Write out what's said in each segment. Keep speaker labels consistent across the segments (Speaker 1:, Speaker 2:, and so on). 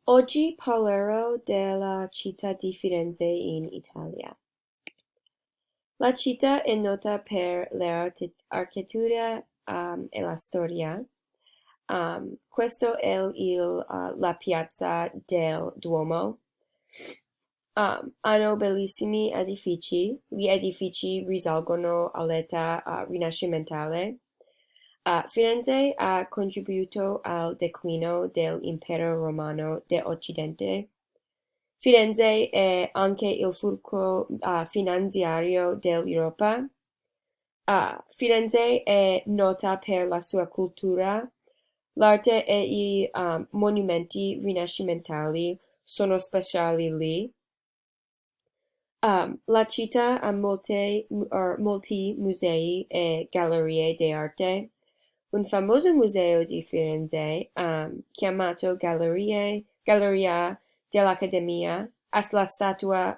Speaker 1: Oggi parlerò della città di Firenze in Italia. La città è nota per l'architettura e la storia. Questo è la piazza del Duomo. Hanno bellissimi edifici. Gli edifici risalgono all'età rinascimentale. Firenze ha contribuito al declino dell'Impero Romano d'Occidente. Firenze è anche il fulcro finanziario dell'Europa. Firenze è nota per la sua cultura. L'arte e i monumenti rinascimentali sono speciali lì. La città ha molti musei e gallerie d'arte. Un famoso museo di Firenze, chiamato Galleria dell'Accademia, ha la statua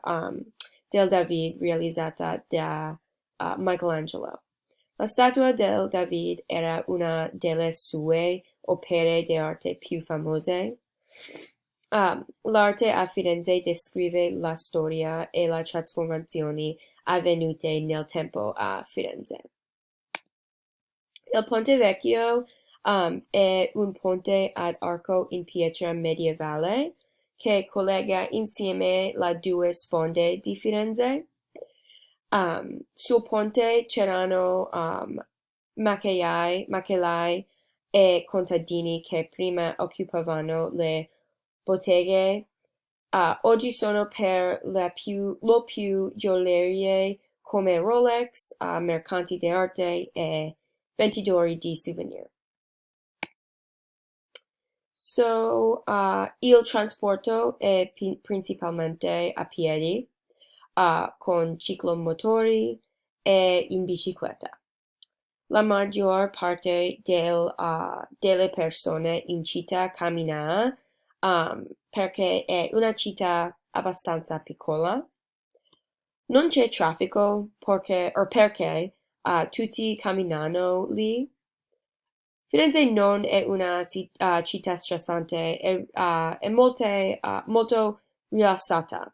Speaker 1: del David realizzata da Michelangelo. La statua del David era una delle sue opere d'arte più famose. L'arte a Firenze descrive la storia e le trasformazioni avvenute nel tempo a Firenze. Il Ponte Vecchio è un ponte ad arco in pietra medievale che collega insieme le due sponde di Firenze. Sul ponte c'erano macchinai e contadini che prima occupavano le botteghe. Oggi sono per lo più gioiellerie come Rolex, mercanti d'arte e venditori di souvenir. Il trasporto è principalmente a piedi, con ciclomotori e in bicicletta. La maggior parte delle persone in città cammina, perché è una città abbastanza piccola. Non c'è traffico perché tutti camminano lì. Firenze non è una città stressante, è molto rilassata.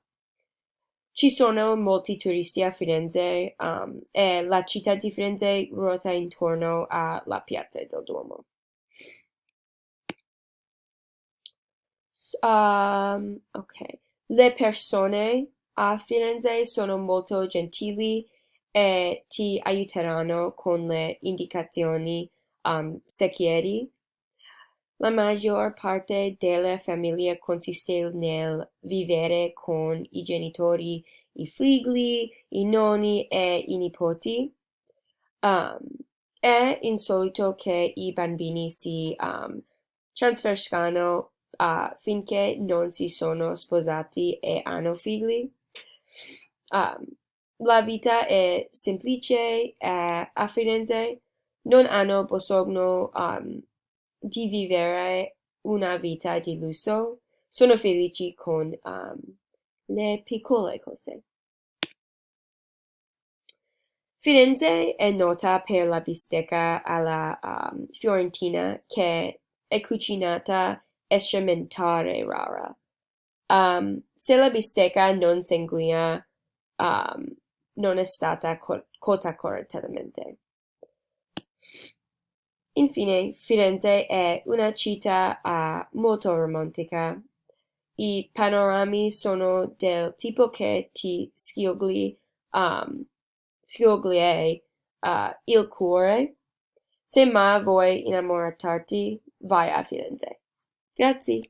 Speaker 1: Ci sono molti turisti a Firenze, e la città di Firenze ruota intorno alla piazza del Duomo. Ok. Le persone a Firenze sono molto gentili e ti aiuteranno con le indicazioni se chiedi. La maggior parte delle famiglie consiste nel vivere con i genitori, i figli, i nonni e i nipoti. Um, è insolito che i bambini si trasferiscano finché non si sono sposati e hanno figli. Um, la vita è semplice a Firenze, non hanno bisogno di vivere una vita di lusso, sono felici con le piccole cose. Firenze è nota per la bistecca alla fiorentina che è cucinata estremamente rara. Se la bistecca non sanguigna, non è stata cotta correttamente. Infine, Firenze è una città molto romantica. I panorami sono del tipo che ti scioglie il cuore. Se mai vuoi innamorarti, vai a Firenze. Grazie.